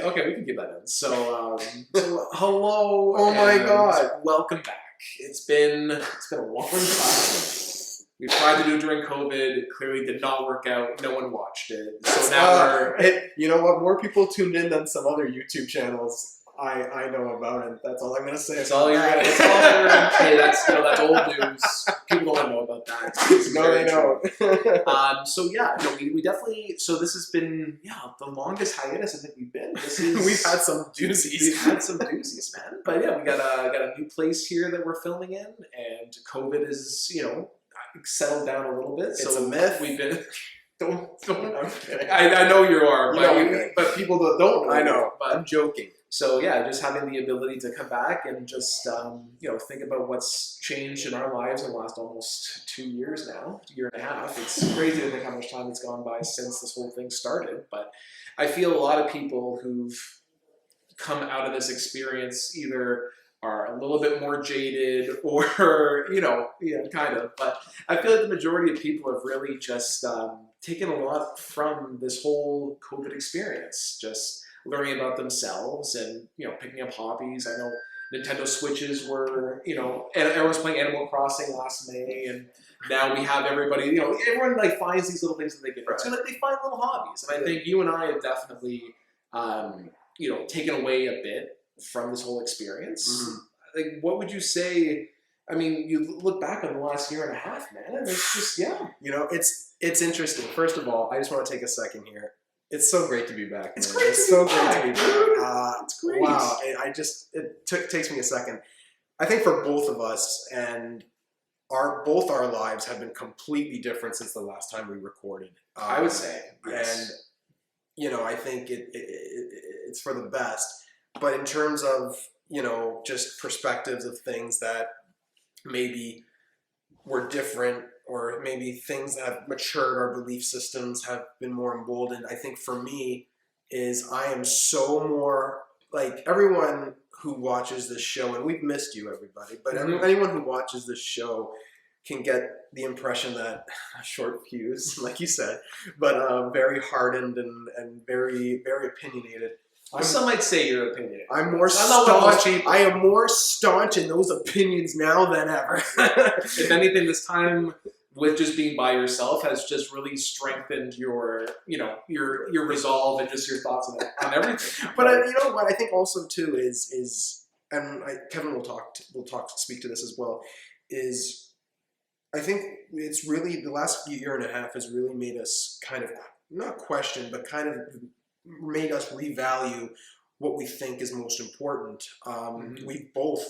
Okay, we can give that in. So, hello. Oh my God. Welcome back. It's been a long time. We tried to do it during COVID. It clearly did not work out. No one watched it. So now you know what? More people tuned in than some other YouTube channels I know about, and that's all I'm gonna say. That's all you're gonna say. That's old news. People don't know about that. No, they don't. So yeah, we definitely. So this has been the longest hiatus I think we've been. We've had some doozies. We've had some doozies, man. But yeah, we got a new place here that we're filming in, and COVID is settled down a little bit. It's a myth. We've been. Don't. I'm kidding. I know you are, but people don't know. I know. But I'm joking. So yeah, just having the ability to come back and just think about what's changed in our lives in the last almost 2 years now, year and a half. It's crazy to think how much time has gone by since this whole thing started. But I feel a lot of people who've come out of this experience either are a little bit more jaded or kind of. But I feel like the majority of people have really just taken a lot from this whole COVID experience. Just learning about themselves and picking up hobbies. I know Nintendo Switches were and everyone was playing Animal Crossing last May, and now we have everybody. Everyone finds these little things that they get into. They find little hobbies, and I think you and I have definitely taken away a bit from this whole experience. Mm-hmm. What would you say? I mean, you look back on the last year and a half, man, and it's just it's interesting. First of all, I just want to take a second here. It's so great to be back. It's man. great. It's so great to be back. It's great. Wow. Takes me a second. I think for both of us and both our lives have been completely different since the last time we recorded. I would say, yes. And I think it's for the best. But in terms of just perspectives of things that maybe were different, or maybe things that have matured, our belief systems have been more emboldened. I think for me is I am so more like everyone who watches this show, and we've missed you, everybody, but anyone who watches this show can get the impression that short fuse, like you said, but very hardened and very, very opinionated. Some might say you're opinionated. I'm more staunch. I am more staunch in those opinions now than ever. If anything, this time with just being by yourself has just really strengthened your resolve and just your thoughts on everything. But you know what I think also too is and Kevin will speak to this as well. Is I think it's really the last year and a half has really made us kind of not question, but kind of made us revalue what we think is most important. We both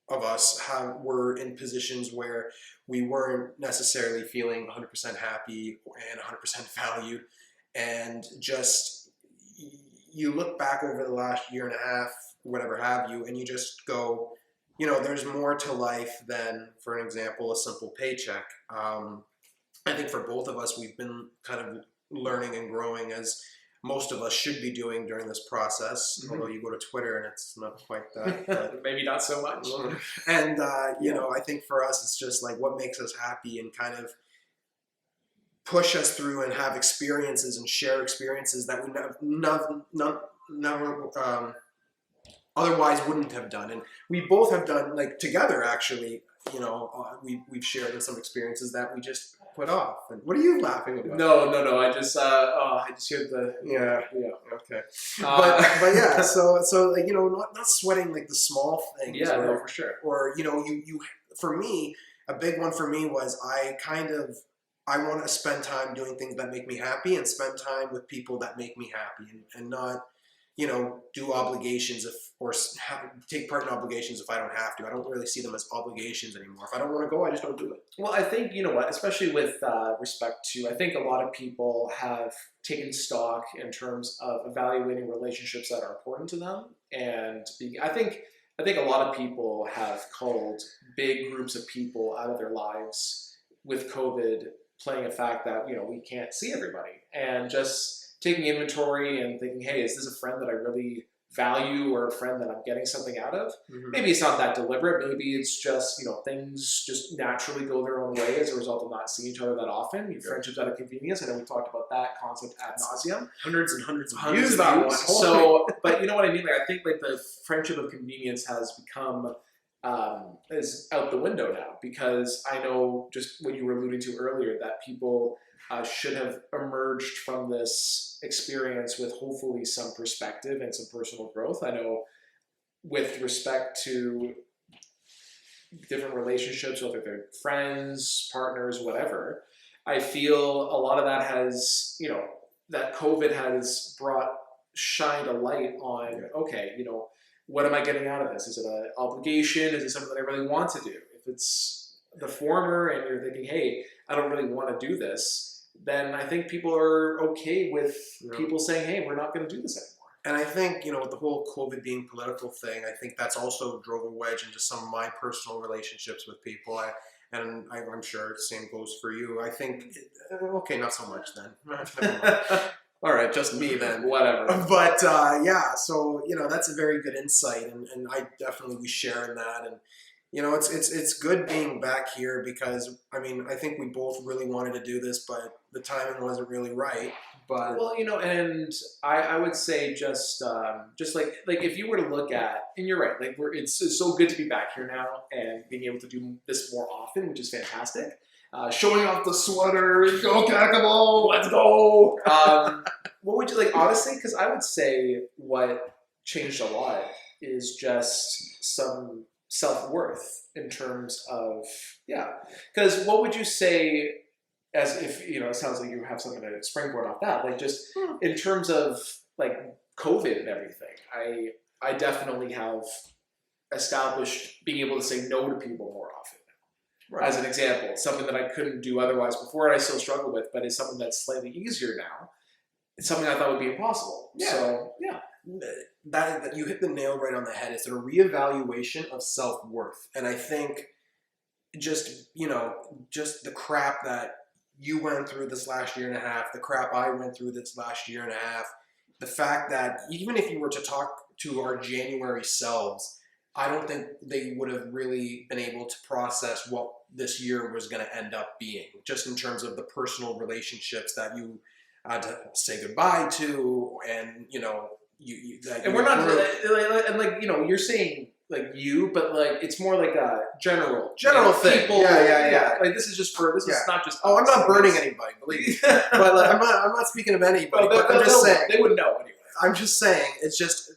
of us were in positions where we weren't necessarily feeling 100% happy and 100% valued, and just you look back over the last year and a half, whatever have you, and you just go, there's more to life than, for an example, a simple paycheck. I think for both of us, we've been kind of learning and growing as most of us should be doing during this process, although you go to Twitter and it's not quite that. But maybe not so much. And, I think for us, it's just like what makes us happy and kind of push us through and have experiences and share experiences that we never otherwise wouldn't have done. And we both have done, together actually, we've shared some experiences that we just put off. And what are you laughing about? No. I just hear the okay. But yeah, so not sweating the small things. Yeah, no, for sure. Or you for me, a big one for me was I want to spend time doing things that make me happy and spend time with people that make me happy, and not do obligations or take part in obligations if I don't have to. I don't really see them as obligations anymore. If I don't want to go, I just don't do it. Well, I think, especially with respect to, I think a lot of people have taken stock in terms of evaluating relationships that are important to them. And I think a lot of people have culled big groups of people out of their lives with COVID playing a fact that, we can't see everybody. And just taking inventory and thinking, hey, is this a friend that I really value or a friend that I'm getting something out of. Mhm. Maybe it's not that deliberate. Maybe it's just, things just naturally go their own way as a result of not seeing each other that often. Friendships out of convenience. I know we talked about that concept ad nauseum. Hundreds and hundreds of Hundreds use of that views. one. So, but you know what I mean? Like, I think like the friendship of convenience has become is out the window now, because I know just what you were alluding to earlier, that people should have emerged from this experience with hopefully some perspective and some personal growth. I know with respect to different relationships, whether they're friends, partners, whatever, I feel a lot of that has, that COVID has shined a light on, okay, what am I getting out of this? Is it an obligation? Is it something that I really want to do? If it's the former and you're thinking, hey, I don't really want to do this, then I think people are okay with people saying, hey, we're not going to do this anymore. And I think, with the whole COVID being political thing, I think that's also drove a wedge into some of my personal relationships with people. I'm sure the same goes for you. I think, okay, not so much then. Never mind. All right, just me then. Whatever. But so that's a very good insight, and I definitely we share in that, and it's good being back here, because I think we both really wanted to do this, but the timing wasn't really right. But well, and I would say just like if you were to look at, and you're right, like it's so good to be back here now and being able to do this more often, which is fantastic. Showing off the sweater, go Kakamo, let's go. What would you like, honestly? Because I would say what changed a lot is just some self-worth in terms of Because what would you say, as if it sounds like you have something to springboard off that, like just in terms of like COVID and everything, I definitely have established being able to say no to people more often. Right. As an example, something that I couldn't do otherwise before, and I still struggle with, but is something that's slightly easier now. It's something I thought would be impossible. Yeah. So that you hit the nail right on the head. It's a reevaluation of self-worth, and I think just the crap that you went through this last year and a half, the crap I went through this last year and a half, the fact that even if you were to talk to our January selves, I don't think they would have really been able to process what this year was going to end up being, just in terms of the personal relationships that you had to say goodbye to, and and we're not you're saying like you, but like it's more like a general thing. People, yeah. Like this is not just. Oh, I'm not burning anybody, believe me. But like, I'm not speaking of anybody. But I'm just saying they wouldn't know anyway. I'm just saying it's just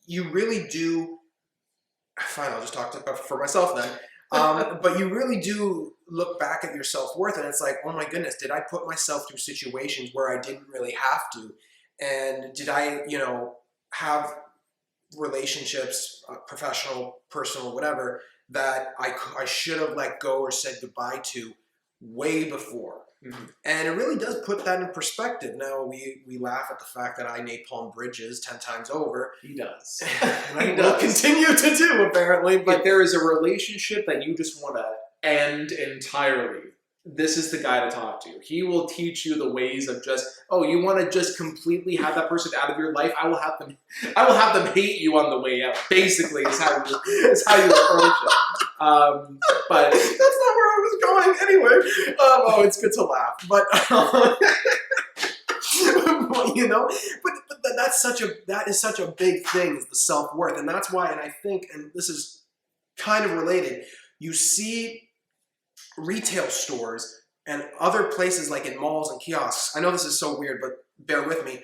you really do. Fine, I'll just talk for myself then. But you really do look back at your self-worth, and it's like, oh my goodness, did I put myself through situations where I didn't really have to? And did I, have relationships, professional, personal, whatever, that I should have let go or said goodbye to way before? Mm-hmm. And it really does put that in perspective. Now we laugh at the fact that I napalm bridges 10 times over. He does. And I will continue to do, apparently. But if there is a relationship that you just want to end entirely, this is the guy to talk to. He will teach you the ways of you want to just completely have that person out of your life. I will have them hate you on the way out. Basically, is how you approach it. But that's not where I was going anyway. It's good to laugh, but that is such a big thing, is the self-worth, and that's why. And I think, and this is kind of related, you see retail stores and other places like in malls and kiosks. I know this is so weird, but bear with me.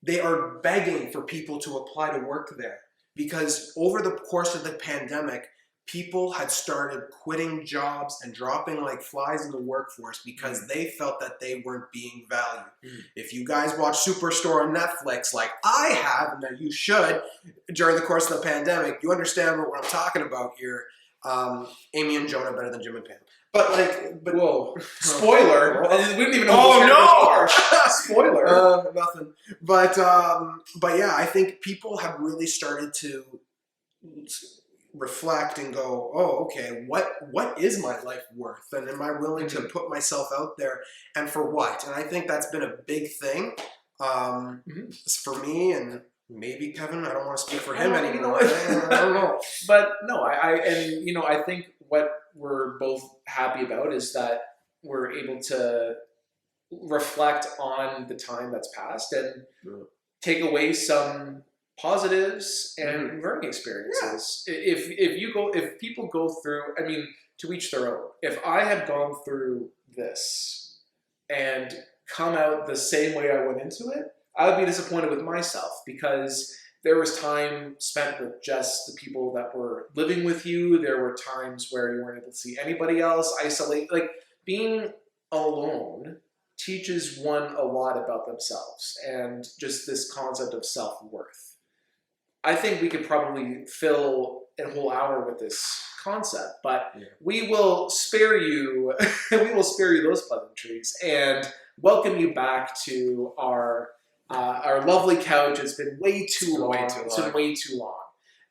They are begging for people to apply to work there, because over the course of the pandemic, people had started quitting jobs and dropping like flies in the workforce because they felt that they weren't being valued. If you guys watch Superstore on Netflix, like I have, and that you should, during the course of the pandemic, you understand what I'm talking about here. Amy and Jonah better than Jim and Pam. But whoa, spoiler! We didn't even know. Oh no! Spoiler. Nothing. But yeah, I think people have really started to reflect and go, oh, okay, what is my life worth? And am I willing to put myself out there, and for what? And I think that's been a big thing for me, and maybe Kevin. I don't want to speak for him anymore. You know, I don't know. But no, I think what we're both happy about is that we're able to reflect on the time that's passed and take away some positives and learning experiences. If people go through, I mean, to each their own. If I had gone through this and come out the same way I went into it, I would be disappointed with myself, because there was time spent with just the people that were living with you. There were times where you weren't able to see anybody else, isolate. Like, being alone teaches one a lot about themselves and just this concept of self-worth. I think we could probably fill a whole hour with this concept, but we will spare you those pleasantries and welcome you back to our lovely couch. It's been way too long. It's been way too long.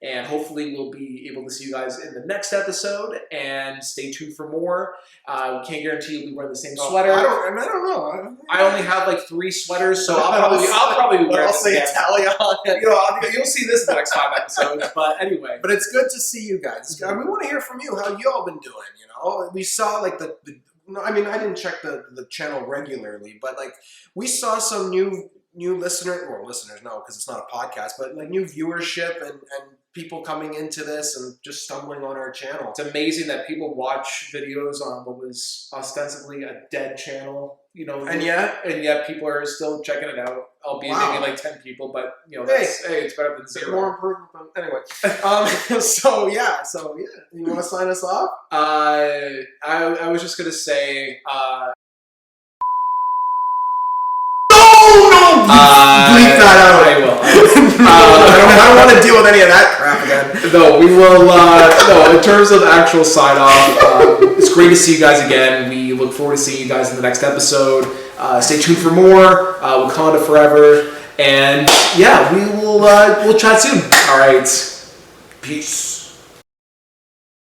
And hopefully we'll be able to see you guys in the next episode, and stay tuned for more. We can't guarantee you'll be wearing the same sweater. I don't know. I only have like 3 sweaters, so I'll probably be wearing I'll say Italia on it. You'll see this in the next 5 episodes. But anyway. But it's good to see you guys. We want to hear from you, how you all been doing, you know? We saw like I mean, I didn't check the channel regularly, but like we saw some new listeners no, because it's not a podcast, but like new viewership and people coming into this and just stumbling on our channel. It's amazing that people watch videos on what was ostensibly a dead channel, you know, and yet people are still checking it out, albeit maybe like 10 people, but you know, it's better than 0. More improvement. Anyway, so yeah, you want to sign us off? I was just gonna say, bleep that out. I will. I don't want to deal with any of that crap again. No, we will. No, in terms of actual sign off, it's great to see you guys again. We look forward to seeing you guys in the next episode. Stay tuned for more. Wakanda forever, and yeah, we'll chat soon. All right, peace.